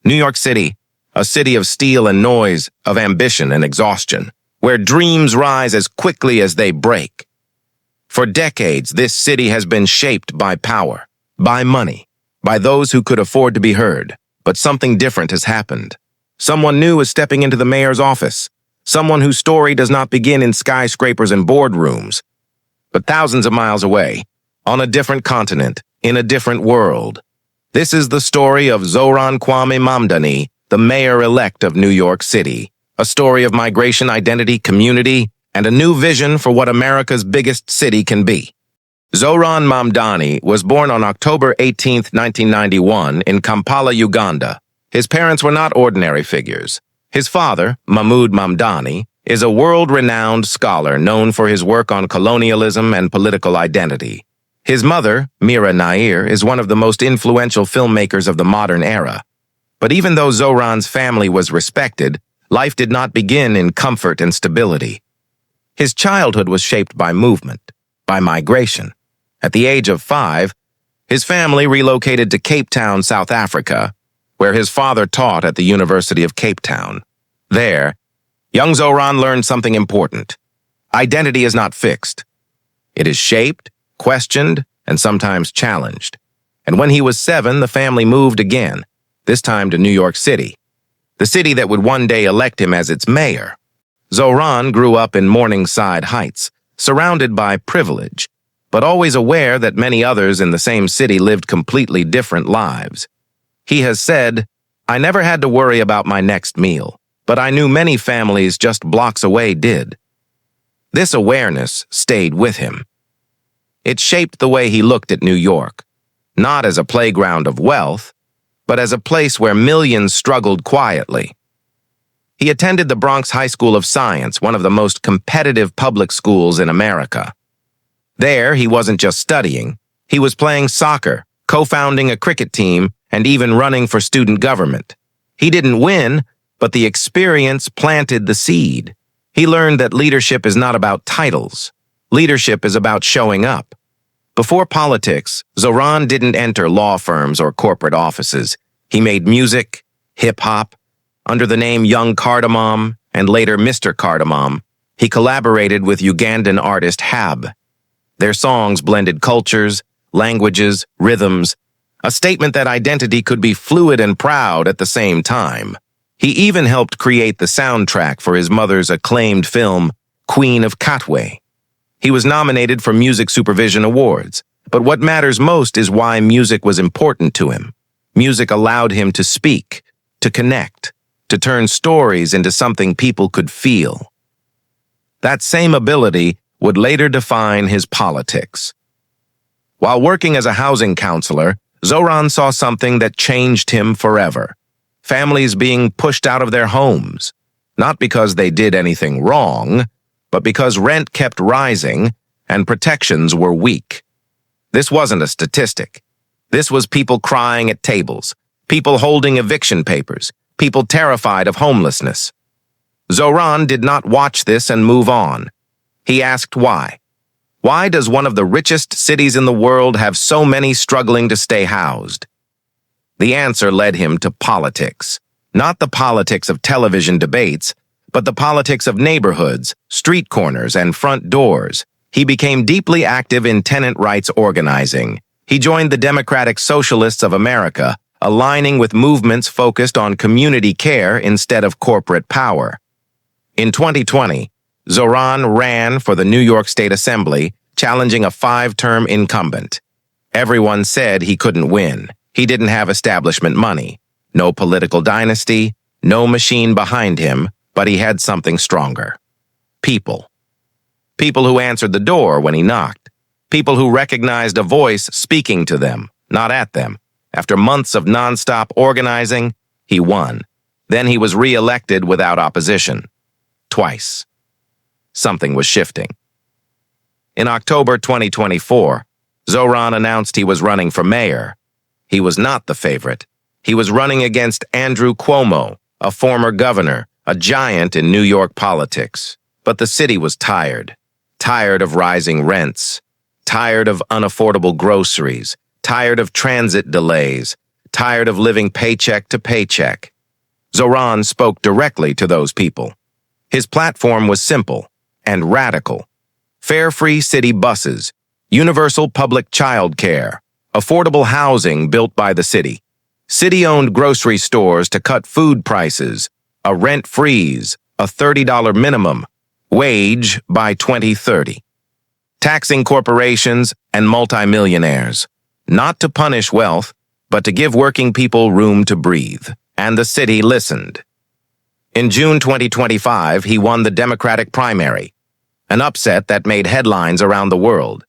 New York City, a city of steel and noise, of ambition and exhaustion, where dreams rise as quickly as they break. For decades, this city has been shaped by power, by money, by those who could afford to be heard. But something different has happened. Someone new is stepping into the mayor's office. Someone whose story does not begin in skyscrapers and boardrooms, but thousands of miles away, on a different continent, in a different world. This is the story of Zohran Kwame Mamdani, the mayor-elect of New York City. A story of migration, identity, community, and a new vision for what America's biggest city can be. Zohran Mamdani was born on October 18, 1991, in Kampala, Uganda. His parents were not ordinary figures. His father, Mahmoud Mamdani, is a world-renowned scholar known for his work on colonialism and political identity. His mother, Mira Nair, is one of the most influential filmmakers of the modern era. But even though Zohran's family was respected, life did not begin in comfort and stability. His childhood was shaped by movement, by migration. At the age of 5, his family relocated to Cape Town, South Africa, where his father taught at the University of Cape Town. There, young Zohran learned something important. Identity is not fixed. It is shaped, questioned, and sometimes challenged. And when he was 7, the family moved again, this time to New York City, the city that would one day elect him as its mayor. Zohran grew up in Morningside Heights, surrounded by privilege, but always aware that many others in the same city lived completely different lives. He has said, "I never had to worry about my next meal, but I knew many families just blocks away did." This awareness stayed with him. It shaped the way he looked at New York, not as a playground of wealth, but as a place where millions struggled quietly. He attended the Bronx High School of Science, one of the most competitive public schools in America. There, he wasn't just studying. He was playing soccer, co-founding a cricket team, and even running for student government. He didn't win, but the experience planted the seed. He learned that leadership is not about titles. Leadership is about showing up. Before politics, Zohran didn't enter law firms or corporate offices. He made music, hip-hop. Under the name Young Cardamom and later Mr. Cardamom, he collaborated with Ugandan artist Hab. Their songs blended cultures, languages, rhythms, a statement that identity could be fluid and proud at the same time. He even helped create the soundtrack for his mother's acclaimed film, Queen of Katwe. He was nominated for Music Supervision Awards, but what matters most is why music was important to him. Music allowed him to speak, to connect, to turn stories into something people could feel. That same ability would later define his politics. While working as a housing counselor, Zohran saw something that changed him forever. Families being pushed out of their homes, not because they did anything wrong, but because rent kept rising and protections were weak. This wasn't a statistic. This was people crying at tables, people holding eviction papers, people terrified of homelessness. Zohran did not watch this and move on. He asked why. Why does one of the richest cities in the world have so many struggling to stay housed? The answer led him to politics. Not the politics of television debates, but the politics of neighborhoods, street corners, and front doors. He became deeply active in tenant rights organizing. He joined the Democratic Socialists of America, aligning with movements focused on community care instead of corporate power. In 2020, Zohran ran for the New York State Assembly, challenging a 5-term incumbent. Everyone said he couldn't win. He didn't have establishment money, no political dynasty, no machine behind him, but he had something stronger. People. People who answered the door when he knocked. People who recognized a voice speaking to them, not at them. After months of nonstop organizing, he won. Then he was re-elected without opposition. Twice. Something was shifting. In October 2024, Zohran announced he was running for mayor. He was not the favorite. He was running against Andrew Cuomo, a former governor, a giant in New York politics. But the city was tired. Tired of rising rents. Tired of unaffordable groceries. Tired of transit delays. tired of living paycheck to paycheck. Zohran spoke directly to those people. His platform was simple and radical. Fare-free city buses, universal public child care, affordable housing built by the city, city-owned grocery stores to cut food prices, a rent freeze, a $30 minimum wage by 2030. Taxing corporations and multimillionaires, not to punish wealth, but to give working people room to breathe. And the city listened. In June 2025, he won the Democratic primary, an upset that made headlines around the world.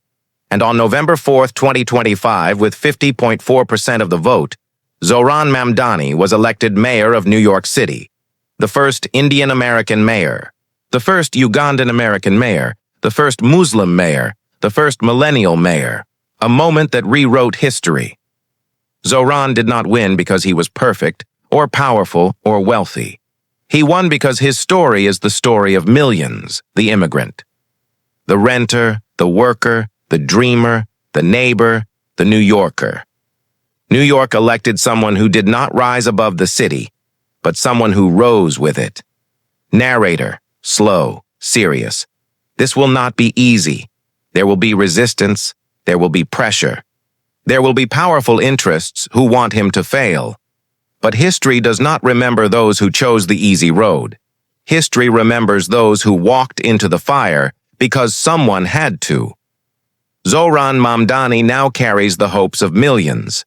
And on November 4, 2025, with 50.4% of the vote, Zohran Mamdani was elected mayor of New York City, the first Indian-American mayor, the first Ugandan-American mayor, the first Muslim mayor, the first millennial mayor, a moment that rewrote history. Zohran did not win because he was perfect, or powerful, or wealthy. He won because his story is the story of millions, the immigrant. The renter, the worker, the dreamer, the neighbor, the New Yorker. New York elected someone who did not rise above the city, but someone who rose with it. Narrator, slow, serious. This will not be easy. There will be resistance. There will be pressure. There will be powerful interests who want him to fail. But history does not remember those who chose the easy road. History remembers those who walked into the fire because someone had to. Zohran Mamdani now carries the hopes of millions.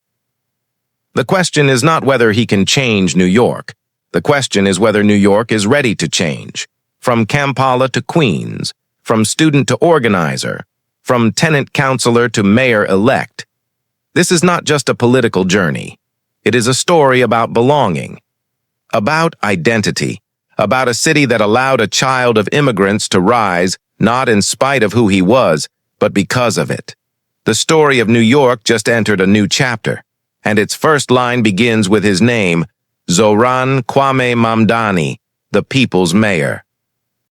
The question is not whether he can change New York. The question is whether New York is ready to change. From Kampala to Queens, from student to organizer, from tenant councilor to mayor-elect. This is not just a political journey. It is a story about belonging, about identity, about a city that allowed a child of immigrants to rise, not in spite of who he was, but because of it. The story of New York just entered a new chapter, and its first line begins with his name, Zohran Kwame Mamdani, the people's mayor.